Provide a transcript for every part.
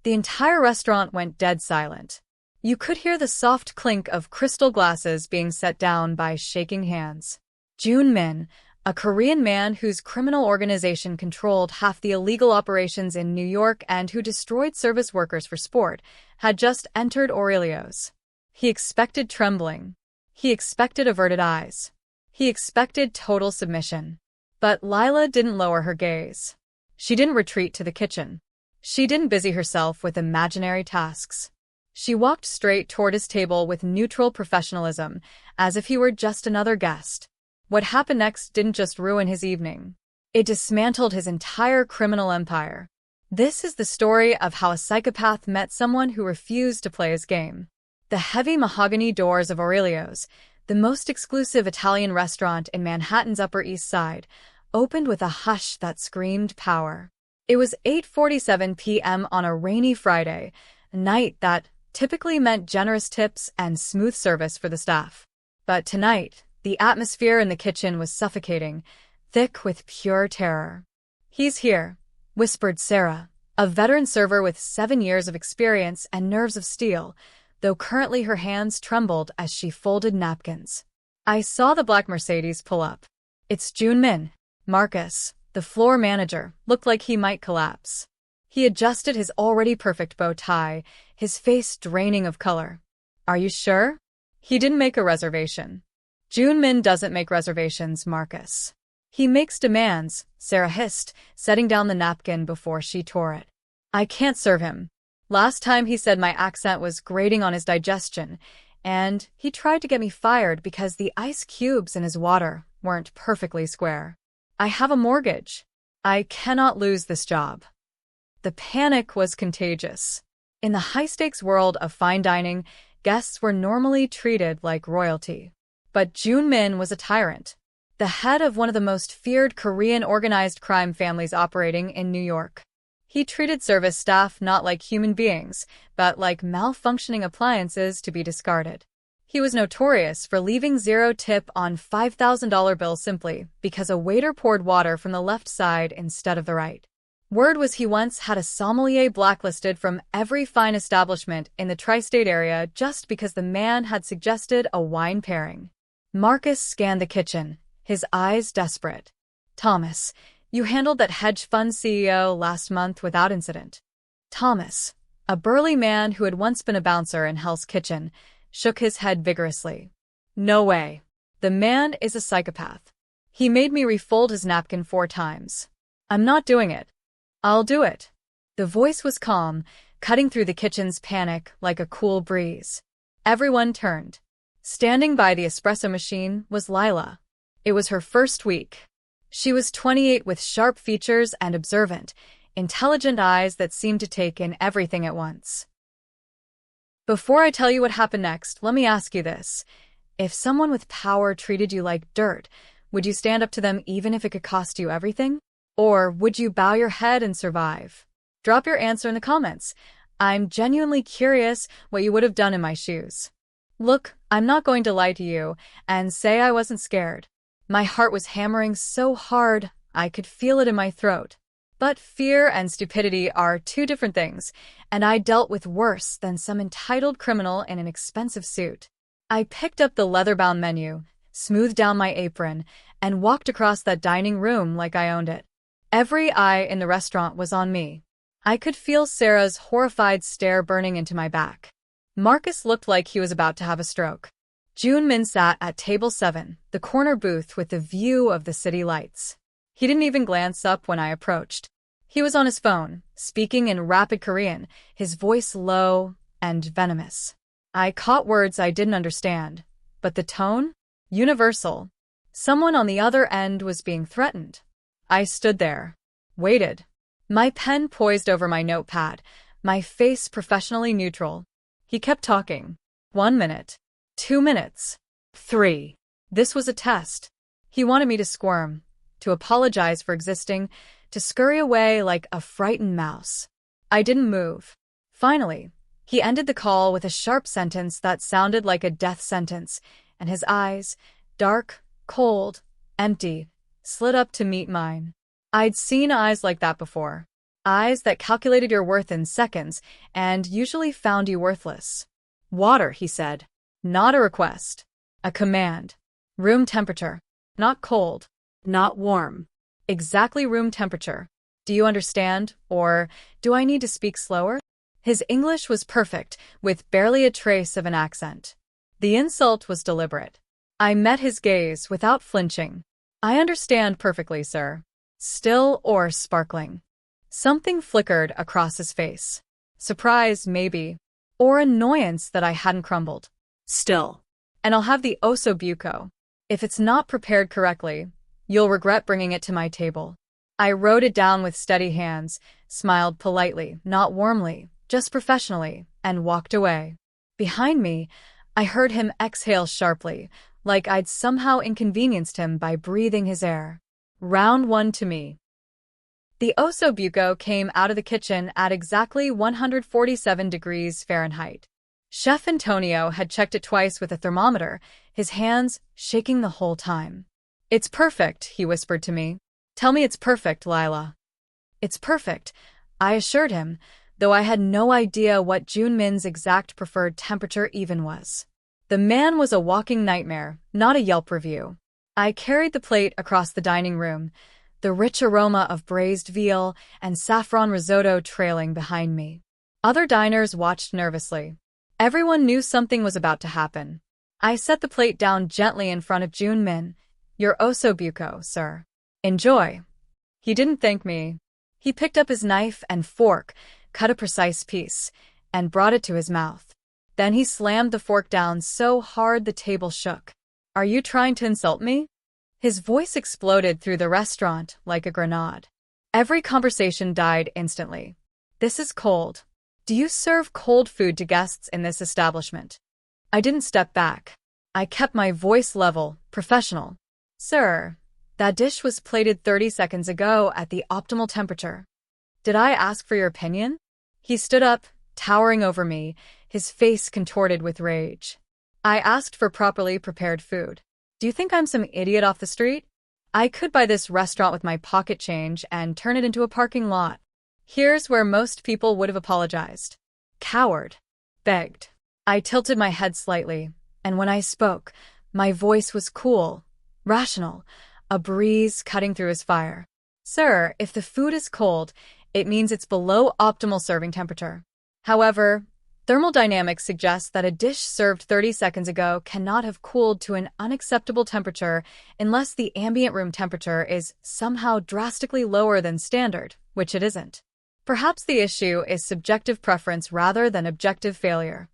The entire restaurant went dead silent. You could hear the soft clink of crystal glasses being set down by shaking hands. Jun Min, a Korean man whose criminal organization controlled half the illegal operations in New York and who destroyed service workers for sport, had just entered Aurelio's. He expected trembling. He expected averted eyes. He expected total submission. But Lyla didn't lower her gaze. She didn't retreat to the kitchen. She didn't busy herself with imaginary tasks. She walked straight toward his table with neutral professionalism, as if he were just another guest. What happened next didn't just ruin his evening. It dismantled his entire criminal empire. This is the story of how a psychopath met someone who refused to play his game. The heavy mahogany doors of Aurelio's, the most exclusive Italian restaurant in Manhattan's Upper East Side, opened with a hush that screamed power. It was 8:47 p.m. on a rainy Friday, a night that typically meant generous tips and smooth service for the staff. But tonight, the atmosphere in the kitchen was suffocating, thick with pure terror. "He's here," whispered Sarah, a veteran server with 7 years of experience and nerves of steel, though currently her hands trembled as she folded napkins. I saw the black Mercedes pull up. "It's Jun Min." Marcus, the floor manager, looked like he might collapse. He adjusted his already perfect bow tie, his face draining of color. "Are you sure?" "He didn't make a reservation." "Jun Min doesn't make reservations, Marcus. He makes demands," Sarah hissed, setting down the napkin before she tore it. "I can't serve him. Last time he said my accent was grating on his digestion, and he tried to get me fired because the ice cubes in his water weren't perfectly square. I have a mortgage. I cannot lose this job." The panic was contagious. In the high-stakes world of fine dining, guests were normally treated like royalty. But Jun Min was a tyrant, the head of one of the most feared Korean organized crime families operating in New York. He treated service staff not like human beings, but like malfunctioning appliances to be discarded. He was notorious for leaving zero tip on $5,000 bills simply because a waiter poured water from the left side instead of the right. Word was he once had a sommelier blacklisted from every fine establishment in the tri-state area just because the man had suggested a wine pairing. Marcus scanned the kitchen, his eyes desperate. "Thomas, you handled that hedge fund CEO last month without incident." Thomas, a burly man who had once been a bouncer in Hell's Kitchen, shook his head vigorously. "No way. The man is a psychopath. He made me refold his napkin 4 times. I'm not doing it." "I'll do it." The voice was calm, cutting through the kitchen's panic like a cool breeze. Everyone turned. Standing by the espresso machine was Lyla. It was her first week. She was 28 with sharp features and observant, intelligent eyes that seemed to take in everything at once. "Before I tell you what happened next, let me ask you this. If someone with power treated you like dirt, would you stand up to them even if it could cost you everything? Or would you bow your head and survive? Drop your answer in the comments. I'm genuinely curious what you would have done in my shoes. Look, I'm not going to lie to you and say I wasn't scared. My heart was hammering so hard, I could feel it in my throat. But fear and stupidity are 2 different things, and I dealt with worse than some entitled criminal in an expensive suit. I picked up the leather-bound menu, smoothed down my apron, and walked across that dining room like I owned it. Every eye in the restaurant was on me. I could feel Sarah's horrified stare burning into my back. Marcus looked like he was about to have a stroke. Jun Min sat at table 7, the corner booth with the view of the city lights. He didn't even glance up when I approached. He was on his phone, speaking in rapid Korean, his voice low and venomous. I caught words I didn't understand, but the tone? Universal. Someone on the other end was being threatened. I stood there, waited. My pen poised over my notepad, my face professionally neutral. He kept talking. 1 minute. 2 minutes. 3. This was a test. He wanted me to squirm, to apologize for existing, to scurry away like a frightened mouse. I didn't move. Finally, he ended the call with a sharp sentence that sounded like a death sentence, and his eyes, dark, cold, empty, slid up to meet mine. I'd seen eyes like that before. Eyes that calculated your worth in seconds and usually found you worthless. Water, he said. Not a request. A command. Room temperature. Not cold. Not warm. Exactly room temperature. Do you understand? Or do I need to speak slower? His English was perfect, with barely a trace of an accent. The insult was deliberate. I met his gaze without flinching. I understand perfectly, sir. Still or sparkling. Something flickered across his face. Surprise, maybe. Or annoyance that I hadn't crumbled. Still. And I'll have the osso buco. If it's not prepared correctly, you'll regret bringing it to my table. I wrote it down with steady hands, smiled politely, not warmly, just professionally, and walked away. Behind me, I heard him exhale sharply, like I'd somehow inconvenienced him by breathing his air. Round 1 to me. The osso buco came out of the kitchen at exactly 147 degrees Fahrenheit. Chef Antonio had checked it twice with a thermometer, his hands shaking the whole time. It's perfect, he whispered to me. Tell me it's perfect, Lyla. It's perfect, I assured him, though I had no idea what Jun Min's exact preferred temperature even was. The man was a walking nightmare, not a Yelp review. I carried the plate across the dining room, the rich aroma of braised veal and saffron risotto trailing behind me. Other diners watched nervously. Everyone knew something was about to happen. I set the plate down gently in front of Jun Min. Your osso buco, sir. Enjoy. He didn't thank me. He picked up his knife and fork, cut a precise piece, and brought it to his mouth. Then he slammed the fork down so hard the table shook. Are you trying to insult me? His voice exploded through the restaurant like a grenade. Every conversation died instantly. This is cold. Do you serve cold food to guests in this establishment? I didn't step back. I kept my voice level, professional. Sir, that dish was plated 30 seconds ago at the optimal temperature. Did I ask for your opinion? He stood up, towering over me, his face contorted with rage. I asked for properly prepared food. Do you think I'm some idiot off the street? I could buy this restaurant with my pocket change and turn it into a parking lot. Here's where most people would have apologized. Coward. Begged. I tilted my head slightly, and when I spoke, my voice was cool, rational, a breeze cutting through his fire. Sir, if the food is cold, it means it's below optimal serving temperature. However, thermodynamics suggests that a dish served 30 seconds ago cannot have cooled to an unacceptable temperature unless the ambient room temperature is somehow drastically lower than standard, which it isn't. Perhaps the issue is subjective preference rather than objective failure.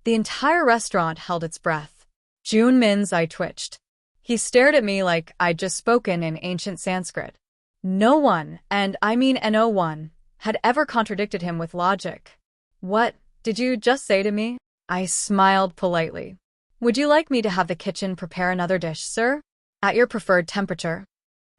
The entire restaurant held its breath. Jun Min's eye twitched. He stared at me like I'd just spoken in ancient Sanskrit. No one, and I mean no one, had ever contradicted him with logic. What did you just say to me? I smiled politely. Would you like me to have the kitchen prepare another dish, sir? At your preferred temperature?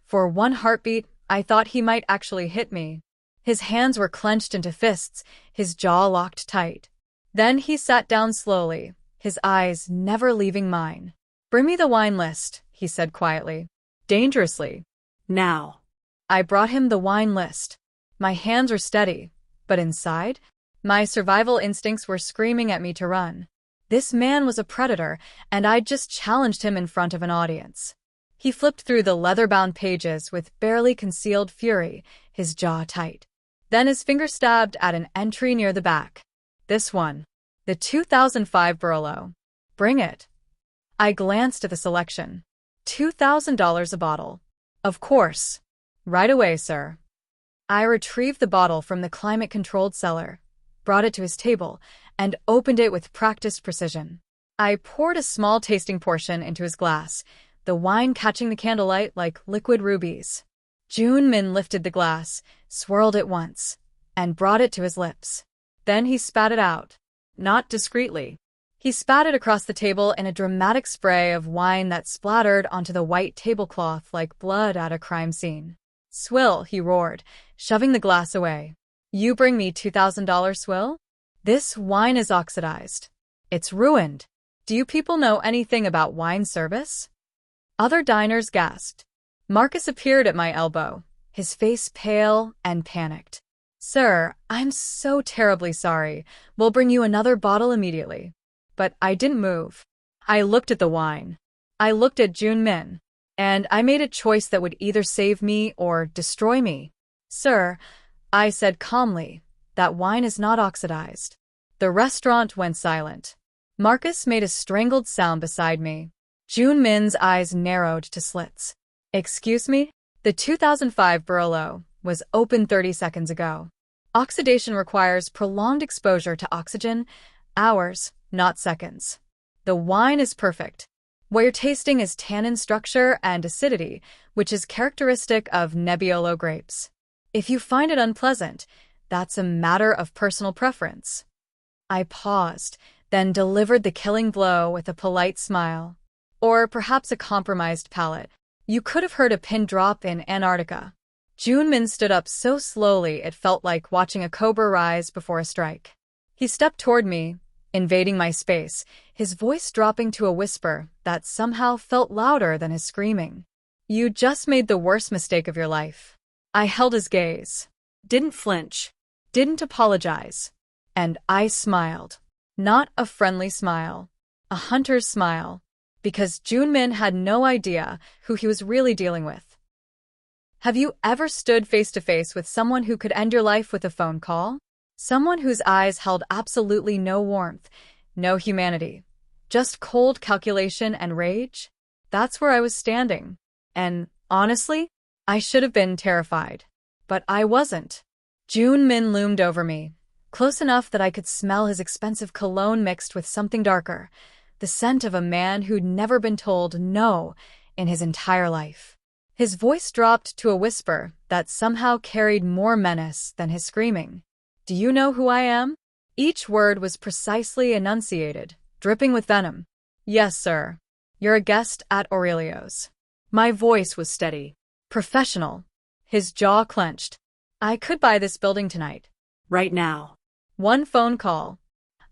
For one heartbeat, I thought he might actually hit me. His hands were clenched into fists, his jaw locked tight. Then he sat down slowly, his eyes never leaving mine. Bring me the wine list, he said quietly. Dangerously. Now. I brought him the wine list. My hands were steady, but inside, my survival instincts were screaming at me to run. This man was a predator, and I'd just challenged him in front of an audience. He flipped through the leather-bound pages with barely concealed fury, his jaw tight. Then his finger stabbed at an entry near the back. This one. The 2005 Barolo. Bring it. I glanced at the selection. $2,000 a bottle. Of course. Right away, sir. I retrieved the bottle from the climate-controlled cellar, brought it to his table, and opened it with practiced precision. I poured a small tasting portion into his glass, the wine catching the candlelight like liquid rubies. Jun Min lifted the glass, swirled it once, and brought it to his lips. Then he spat it out. Not discreetly. He spat it across the table in a dramatic spray of wine that splattered onto the white tablecloth like blood at a crime scene. Swill, he roared, shoving the glass away. You bring me $2,000, Swill? This wine is oxidized. It's ruined. Do you people know anything about wine service? Other diners gasped. Marcus appeared at my elbow, his face pale and panicked. Sir, I'm so terribly sorry. We'll bring you another bottle immediately. But I didn't move. I looked at the wine. I looked at Jun Min. And I made a choice that would either save me or destroy me. Sir, I said calmly, that wine is not oxidized. The restaurant went silent. Marcus made a strangled sound beside me. Jun Min's eyes narrowed to slits. Excuse me? The 2005 Barolo was open 30 seconds ago. Oxidation requires prolonged exposure to oxygen, hours, not seconds. The wine is perfect. What you're tasting is tannin structure and acidity, which is characteristic of Nebbiolo grapes. If you find it unpleasant, that's a matter of personal preference. I paused, then delivered the killing blow with a polite smile. Or perhaps a compromised palate. You could have heard a pin drop in Antarctica. Jun Min stood up so slowly it felt like watching a cobra rise before a strike. He stepped toward me, invading my space, his voice dropping to a whisper that somehow felt louder than his screaming. You just made the worst mistake of your life. I held his gaze, didn't flinch, didn't apologize, and I smiled. Not a friendly smile, a hunter's smile, because Jun Min had no idea who he was really dealing with. Have you ever stood face to face with someone who could end your life with a phone call? Someone whose eyes held absolutely no warmth, no humanity, just cold calculation and rage? That's where I was standing. And, honestly, I should have been terrified. But I wasn't. Jun Min loomed over me, close enough that I could smell his expensive cologne mixed with something darker, the scent of a man who'd never been told no in his entire life. His voice dropped to a whisper that somehow carried more menace than his screaming. Do you know who I am? Each word was precisely enunciated, dripping with venom. Yes, sir. You're a guest at Aurelio's. My voice was steady, professional. His jaw clenched. I could buy this building tonight. Right now. One phone call.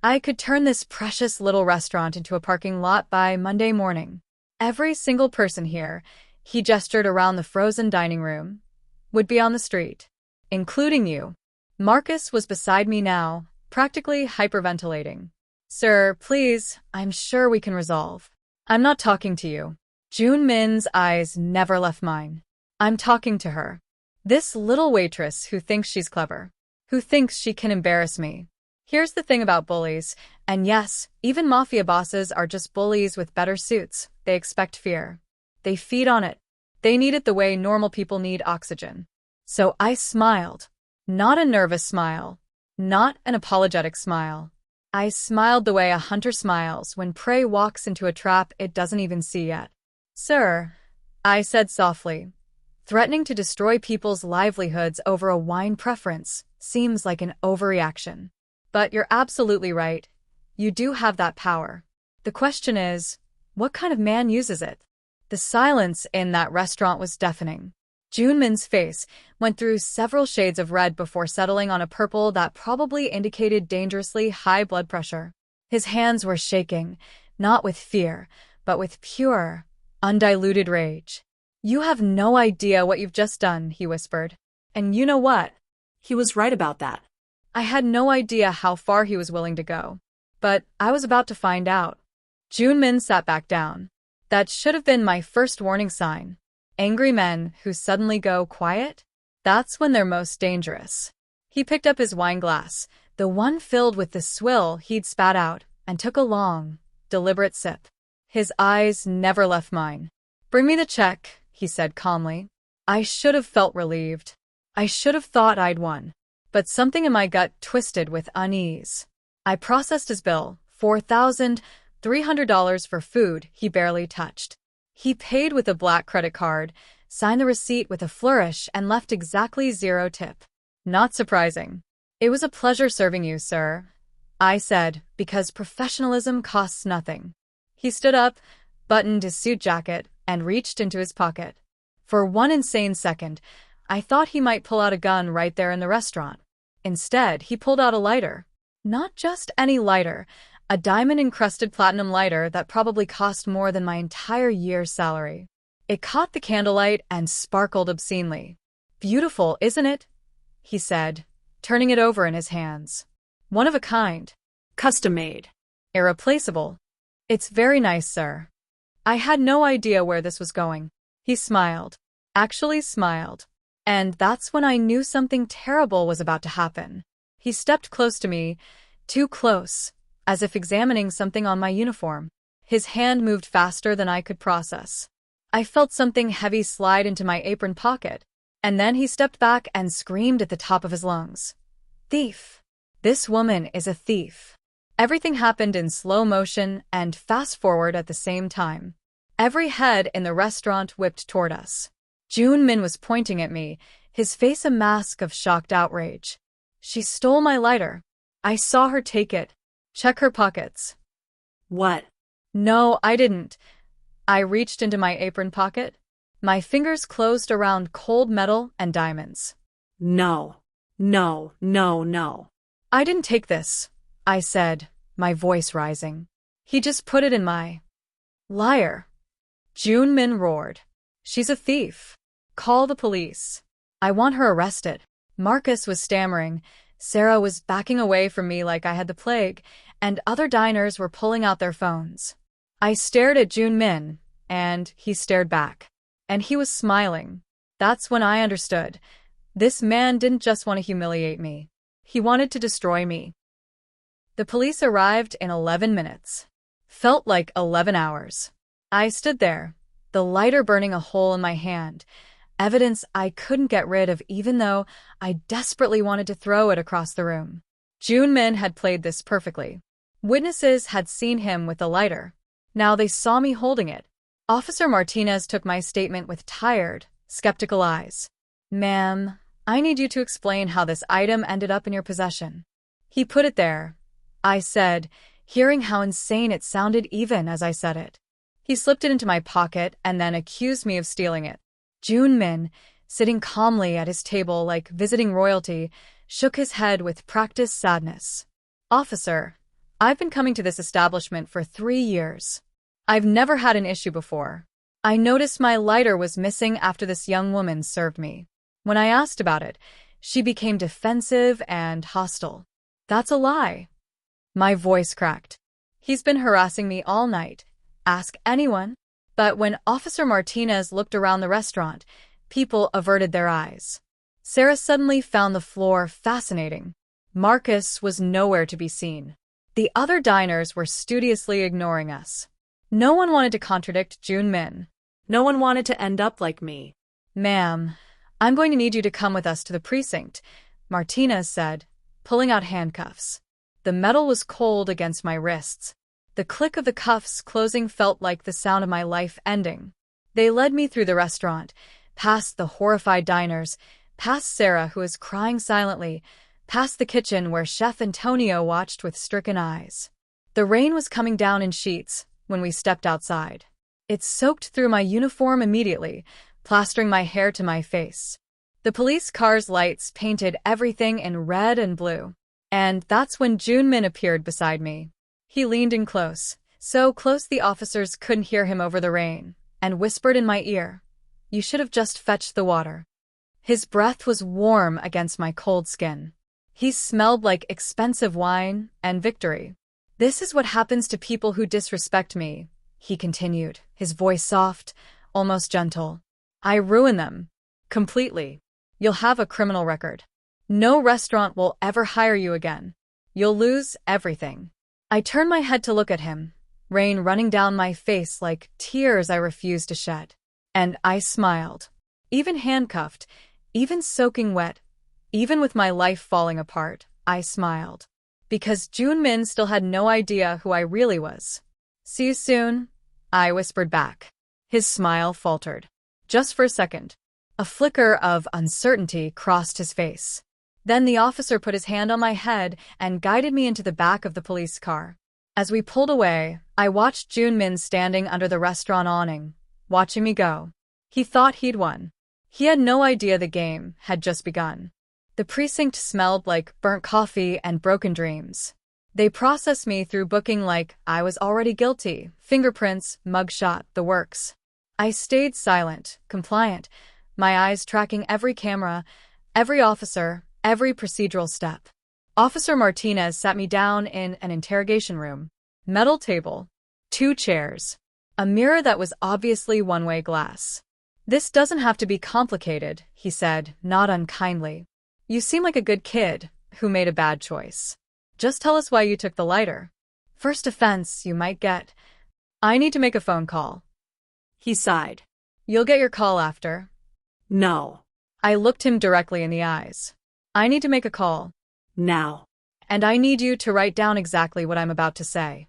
I could turn this precious little restaurant into a parking lot by Monday morning. Every single person here, he gestured around the frozen dining room, would be on the street, including you. Marcus was beside me now, practically hyperventilating. Sir, please, I'm sure we can resolve. I'm not talking to you. Jun Min's eyes never left mine. I'm talking to her. This little waitress who thinks she's clever, who thinks she can embarrass me. Here's the thing about bullies, and yes, even mafia bosses are just bullies with better suits. They expect fear. They feed on it. They need it the way normal people need oxygen. So I smiled. Not a nervous smile. Not an apologetic smile. I smiled the way a hunter smiles when prey walks into a trap it doesn't even see yet. Sir, I said softly, threatening to destroy people's livelihoods over a wine preference seems like an overreaction. But you're absolutely right. You do have that power. The question is, what kind of man uses it? The silence in that restaurant was deafening. Jun Min's face went through several shades of red before settling on a purple that probably indicated dangerously high blood pressure. His hands were shaking, not with fear, but with pure, undiluted rage. You have no idea what you've just done, he whispered. And you know what? He was right about that. I had no idea how far he was willing to go. But I was about to find out. Jun Min sat back down. That should have been my first warning sign. Angry men who suddenly go quiet? That's when they're most dangerous. He picked up his wine glass, the one filled with the swill he'd spat out, and took a long, deliberate sip. His eyes never left mine. Bring me the check, he said calmly. I should have felt relieved. I should have thought I'd won. But something in my gut twisted with unease. I processed his bill, $4,300 for food he barely touched. He paid with a black credit card, signed the receipt with a flourish, and left exactly 0 tip. Not surprising. It was a pleasure serving you, sir, I said, because professionalism costs nothing. He stood up, buttoned his suit jacket, and reached into his pocket. For one insane second, I thought he might pull out a gun right there in the restaurant. Instead, he pulled out a lighter. Not just any lighter, a diamond-encrusted platinum lighter that probably cost more than my entire year's salary. It caught the candlelight and sparkled obscenely. Beautiful, isn't it? He said, turning it over in his hands. One of a kind. Custom-made. Irreplaceable. It's very nice, sir. I had no idea where this was going. He smiled. Actually smiled. And that's when I knew something terrible was about to happen. He stepped close to me, too close, as if examining something on my uniform. His hand moved faster than I could process. I felt something heavy slide into my apron pocket, and then he stepped back and screamed at the top of his lungs. Thief! This woman is a thief. Everything happened in slow motion and fast forward at the same time. Every head in the restaurant whipped toward us. Jun Min was pointing at me, his face a mask of shocked outrage. She stole my lighter. I saw her take it. Check her pockets. What? No, I didn't. I reached into my apron pocket. My fingers closed around cold metal and diamonds. No. No, no, no. I didn't take this, I said, my voice rising. He just put it in my... Liar. Jun Min roared. She's a thief. Call the police. I want her arrested. Marcus was stammering. Sarah was backing away from me like I had the plague, and other diners were pulling out their phones. I stared at Jun Min, and he stared back. And he was smiling. That's when I understood. This man didn't just want to humiliate me. He wanted to destroy me. The police arrived in 11 minutes. Felt like 11 hours. I stood there, the lighter burning a hole in my hand, evidence I couldn't get rid of even though I desperately wanted to throw it across the room. Jun Min had played this perfectly. Witnesses had seen him with the lighter. Now they saw me holding it. Officer Martinez took my statement with tired, skeptical eyes. Ma'am, I need you to explain how this item ended up in your possession. He put it there, I said, hearing how insane it sounded even as I said it. He slipped it into my pocket and then accused me of stealing it. Jun Min, sitting calmly at his table like visiting royalty, shook his head with practiced sadness. Officer, I've been coming to this establishment for 3 years. I've never had an issue before. I noticed my lighter was missing after this young woman served me. When I asked about it, she became defensive and hostile. That's a lie. My voice cracked. He's been harassing me all night. Ask anyone. But when Officer Martinez looked around the restaurant, people averted their eyes. Sarah suddenly found the floor fascinating. Marcus was nowhere to be seen. The other diners were studiously ignoring us. No one wanted to contradict Jun Min. No one wanted to end up like me. Ma'am, I'm going to need you to come with us to the precinct, Martinez said, pulling out handcuffs. The metal was cold against my wrists. The click of the cuffs closing felt like the sound of my life ending. They led me through the restaurant, past the horrified diners, past Sarah who was crying silently, past the kitchen where Chef Antonio watched with stricken eyes. The rain was coming down in sheets when we stepped outside. It soaked through my uniform immediately, plastering my hair to my face. The police car's lights painted everything in red and blue. And that's when Jun Min appeared beside me. He leaned in close, so close the officers couldn't hear him over the rain, and whispered in my ear, "You should have just fetched the water." His breath was warm against my cold skin. He smelled like expensive wine and victory. "This is what happens to people who disrespect me," he continued, his voice soft, almost gentle. "I ruin them. Completely. You'll have a criminal record. No restaurant will ever hire you again. You'll lose everything." I turned my head to look at him, rain running down my face like tears I refused to shed. And I smiled. Even handcuffed, even soaking wet, even with my life falling apart, I smiled. Because Jun Min still had no idea who I really was. "See you soon," I whispered back. His smile faltered. Just for a second. A flicker of uncertainty crossed his face. Then the officer put his hand on my head and guided me into the back of the police car. As we pulled away, I watched Jun Min standing under the restaurant awning, watching me go. He thought he'd won. He had no idea the game had just begun. The precinct smelled like burnt coffee and broken dreams. They processed me through booking like I was already guilty, fingerprints, mugshot, the works. I stayed silent, compliant, my eyes tracking every camera, every officer, every procedural step. Officer Martinez sat me down in an interrogation room. Metal table. 2 chairs. A mirror that was obviously one-way glass. "This doesn't have to be complicated," he said, not unkindly. "You seem like a good kid who made a bad choice. Just tell us why you took the lighter. First offense you might get. I need to make a phone call." He sighed. "You'll get your call after." No. I looked him directly in the eyes. "I need to make a call. Now. And I need you to write down exactly what I'm about to say."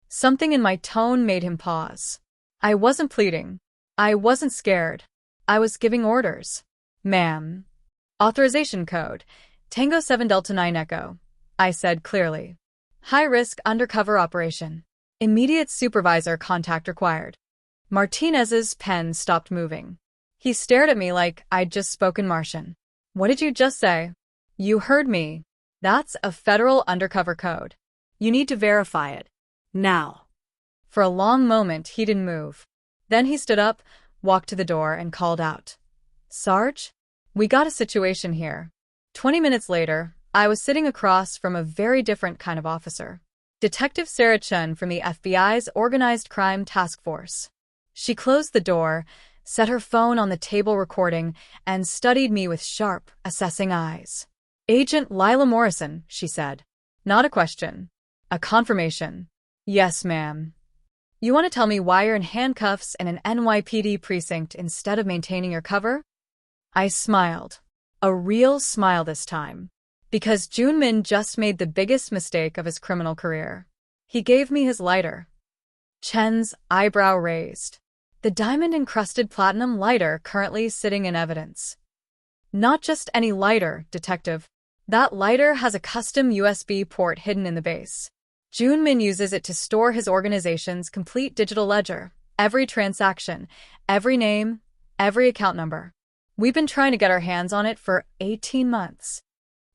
Something in my tone made him pause. I wasn't pleading. I wasn't scared. I was giving orders. "Ma'am. Authorization code. Tango 7 Delta 9 Echo," I said clearly. "High-risk undercover operation. Immediate supervisor contact required." Martinez's pen stopped moving. He stared at me like I'd just spoken Martian. "What did you just say?" "You heard me. That's a federal undercover code. You need to verify it. Now." For a long moment, he didn't move. Then he stood up, walked to the door, and called out, "Sarge? We got a situation here." 20 minutes later, I was sitting across from a very different kind of officer. Detective Sarah Chun from the FBI's Organized Crime Task Force. She closed the door, set her phone on the table recording, and studied me with sharp, assessing eyes. "Agent Lyla Morrison," she said. "Not a question. A confirmation." "Yes, ma'am." "You want to tell me why you're in handcuffs in an NYPD precinct instead of maintaining your cover?" I smiled. A real smile this time. Because Jun Min just made the biggest mistake of his criminal career. He gave me his lighter. Chen's eyebrow raised. The diamond-encrusted platinum lighter currently sitting in evidence. "Not just any lighter, Detective. That lighter has a custom USB port hidden in the base. Jun Min uses it to store his organization's complete digital ledger, every transaction, every name, every account number. We've been trying to get our hands on it for 18 months.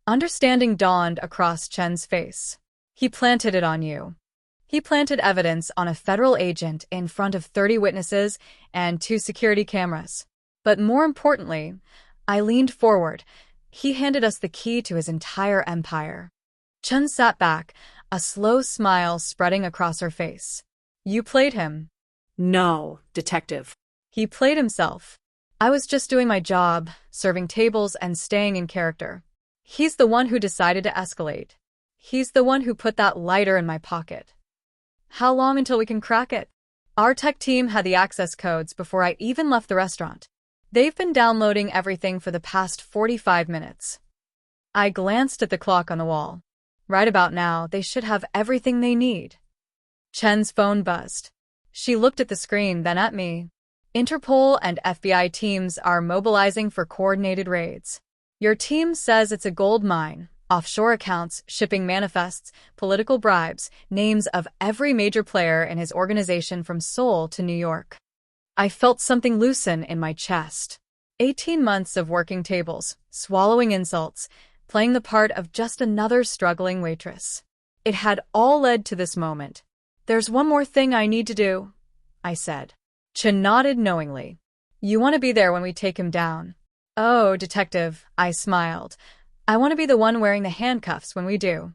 Understanding dawned across Chen's face. "He planted it on you." He planted evidence on a federal agent in front of 30 witnesses and 2 security cameras. But more importantly, I leaned forward. He handed us the key to his entire empire. Chen sat back, a slow smile spreading across her face. "You played him." No, Detective. "He played himself. I was just doing my job, serving tables and staying in character. He's the one who decided to escalate. He's the one who put that lighter in my pocket. How long until we can crack it?" Our tech team had the access codes before I even left the restaurant. They've been downloading everything for the past 45 minutes. I glanced at the clock on the wall. Right about now, they should have everything they need. Chen's phone buzzed. She looked at the screen, then at me. "Interpol and FBI teams are mobilizing for coordinated raids. Your team says it's a gold mine. Offshore accounts, shipping manifests, political bribes, names of every major player in his organization from Seoul to New York." I felt something loosen in my chest. 18 months of working tables, swallowing insults, playing the part of just another struggling waitress. It had all led to this moment. "There's one more thing I need to do," I said. Chen nodded knowingly. "You want to be there when we take him down." "Oh, Detective," I smiled. "I want to be the one wearing the handcuffs when we do."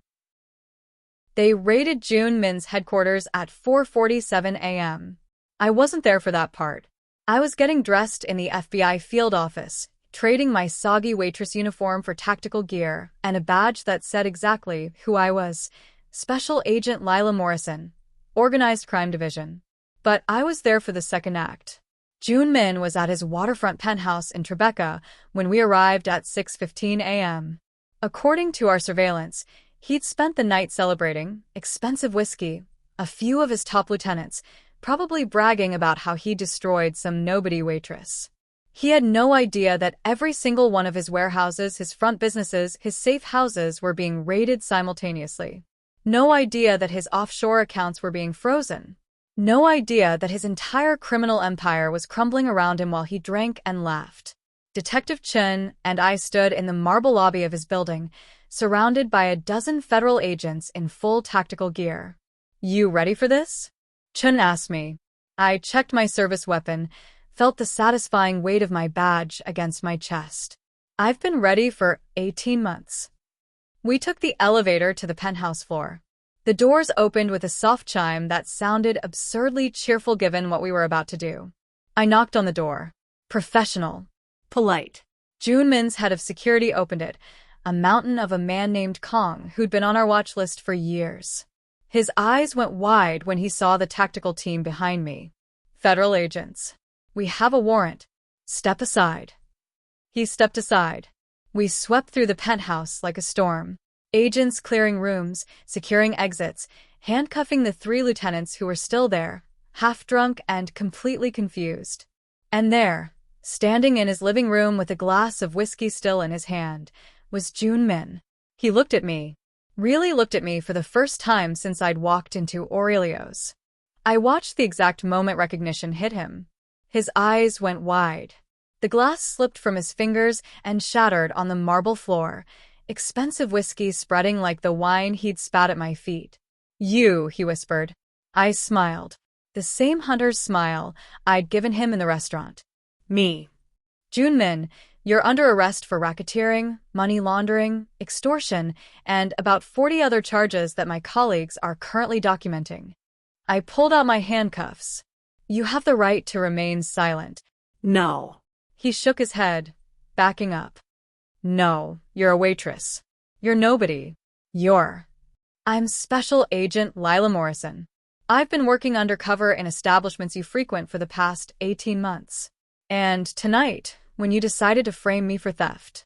They raided Jun Min's headquarters at 4:47 a.m. I wasn't there for that part. I was getting dressed in the FBI field office, trading my soggy waitress uniform for tactical gear and a badge that said exactly who I was: Special Agent Lyla Morrison, Organized Crime Division. But I was there for the second act. Jun Min was at his waterfront penthouse in Tribeca when we arrived at 6:15 a.m. According to our surveillance, he'd spent the night celebrating expensive whiskey, a few of his top lieutenants, probably bragging about how he destroyed some nobody waitress. He had no idea that every single one of his warehouses, his front businesses, his safe houses were being raided simultaneously. No idea that his offshore accounts were being frozen. No idea that his entire criminal empire was crumbling around him while he drank and laughed. Detective Chen and I stood in the marble lobby of his building, surrounded by a dozen federal agents in full tactical gear. "You ready for this?" Chen asked me. I checked my service weapon, felt the satisfying weight of my badge against my chest. I've been ready for 18 months. We took the elevator to the penthouse floor. The doors opened with a soft chime that sounded absurdly cheerful given what we were about to do. I knocked on the door. Professional. Polite. Jun Min's head of security opened it, a mountain of a man named Kong who'd been on our watch list for years. His eyes went wide when he saw the tactical team behind me. Federal agents. We have a warrant. Step aside. He stepped aside. We swept through the penthouse like a storm. Agents clearing rooms, securing exits, handcuffing the 3 lieutenants who were still there, half-drunk and completely confused. And there, standing in his living room with a glass of whiskey still in his hand, was Jun Min. He looked at me. Really looked at me for the first time since I'd walked into Aurelio's. I watched the exact moment recognition hit him. His eyes went wide. The glass slipped from his fingers and shattered on the marble floor, expensive whiskey spreading like the wine he'd spat at my feet. "You," he whispered. I smiled. The same hunter's smile I'd given him in the restaurant. Me. "Jun Min, you're under arrest for racketeering, money laundering, extortion, and about 40 other charges that my colleagues are currently documenting." I pulled out my handcuffs. "You have the right to remain silent." No. He shook his head, backing up. "No, you're a waitress. You're nobody. I'm Special Agent Lyla Morrison. I've been working undercover in establishments you frequent for the past 18 months. And tonight, when you decided to frame me for theft."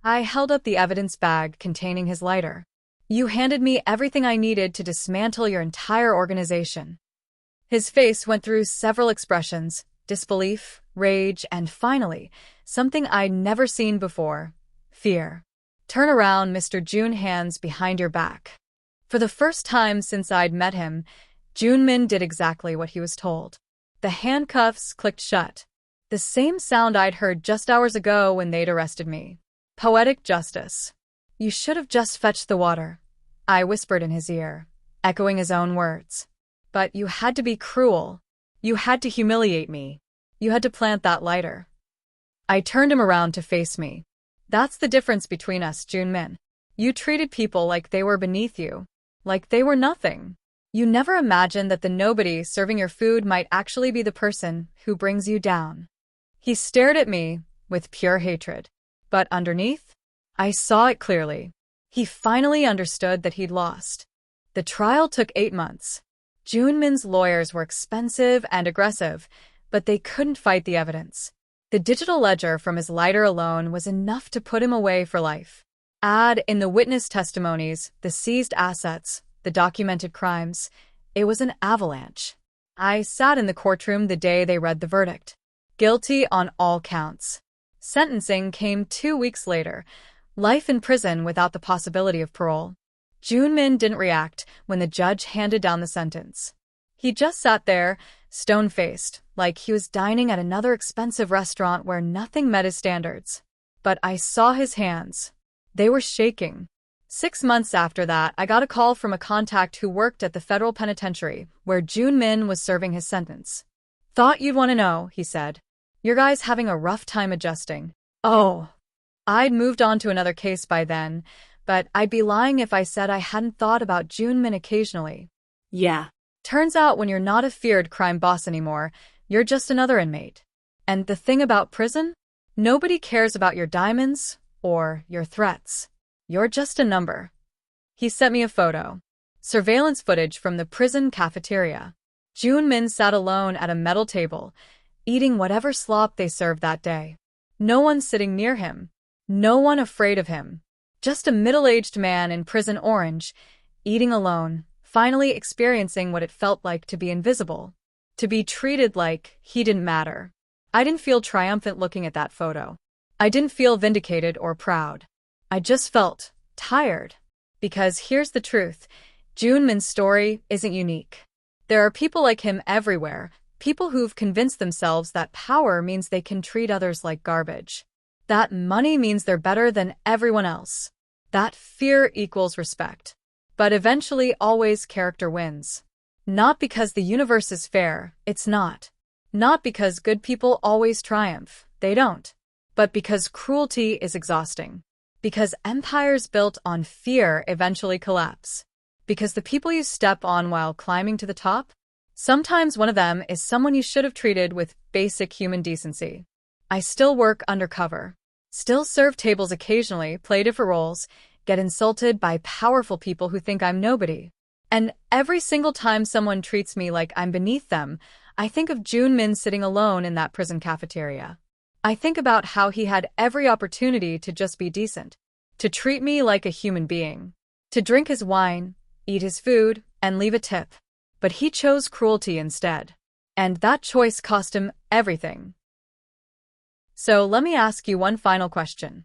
I held up the evidence bag containing his lighter. "You handed me everything I needed to dismantle your entire organization." His face went through several expressions: disbelief, rage, and finally, something I'd never seen before: fear. "Turn around, Mr. Jun, hands behind your back." For the first time since I'd met him, Jun Min did exactly what he was told. The handcuffs clicked shut. The same sound I'd heard just hours ago when they'd arrested me. Poetic justice. "You should have just fetched the water," I whispered in his ear, echoing his own words. "But you had to be cruel. You had to humiliate me. You had to plant that lighter." I turned him around to face me. "That's the difference between us, Jun Min. You treated people like they were beneath you, like they were nothing. You never imagined that the nobody serving your food might actually be the person who brings you down." He stared at me with pure hatred. But underneath, I saw it clearly. He finally understood that he'd lost. The trial took 8 months. Jun Min's lawyers were expensive and aggressive, but they couldn't fight the evidence. The digital ledger from his lighter alone was enough to put him away for life. Add in the witness testimonies, the seized assets, the documented crimes. It was an avalanche. I sat in the courtroom the day they read the verdict. Guilty on all counts. Sentencing came 2 weeks later. Life in prison without the possibility of parole. Jun Min didn't react when the judge handed down the sentence. He just sat there, stone-faced, like he was dining at another expensive restaurant where nothing met his standards. But I saw his hands. They were shaking. 6 months after that, I got a call from a contact who worked at the federal penitentiary, where Jun Min was serving his sentence. "Thought you'd want to know," he said. "Your guy's having a rough time adjusting." Oh. I'd moved on to another case by then, but I'd be lying if I said I hadn't thought about Jun Min occasionally. Yeah. Turns out when you're not a feared crime boss anymore, you're just another inmate. And the thing about prison? Nobody cares about your diamonds or your threats. You're just a number. He sent me a photo. Surveillance footage from the prison cafeteria. Jun Min sat alone at a metal table, eating whatever slop they served that day. No one sitting near him. No one afraid of him. Just a middle-aged man in prison orange, eating alone, finally experiencing what it felt like to be invisible. To be treated like he didn't matter. I didn't feel triumphant looking at that photo. I didn't feel vindicated or proud. I just felt tired. Because here's the truth, Jun Min's story isn't unique. There are people like him everywhere, people who've convinced themselves that power means they can treat others like garbage. That money means they're better than everyone else. That fear equals respect. But eventually always character wins. Not because the universe is fair, it's not. Not because good people always triumph, they don't. but because cruelty is exhausting. Because empires built on fear eventually collapse. Because the people you step on while climbing to the top, sometimes one of them is someone you should have treated with basic human decency. I still work undercover. Still serve tables occasionally, play different roles, get insulted by powerful people who think I'm nobody. And every single time someone treats me like I'm beneath them, I think of Jun Min sitting alone in that prison cafeteria. I think about how he had every opportunity to just be decent, to treat me like a human being, to drink his wine, eat his food, and leave a tip. But he chose cruelty instead. And that choice cost him everything. So let me ask you one final question.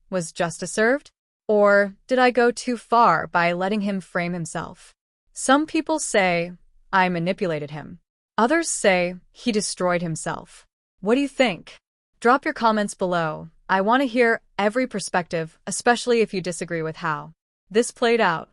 Was justice served? Or did I go too far by letting him frame himself? Some people say I manipulated him. Others say he destroyed himself. What do you think? Drop your comments below. I want to hear every perspective, especially if you disagree with how this played out.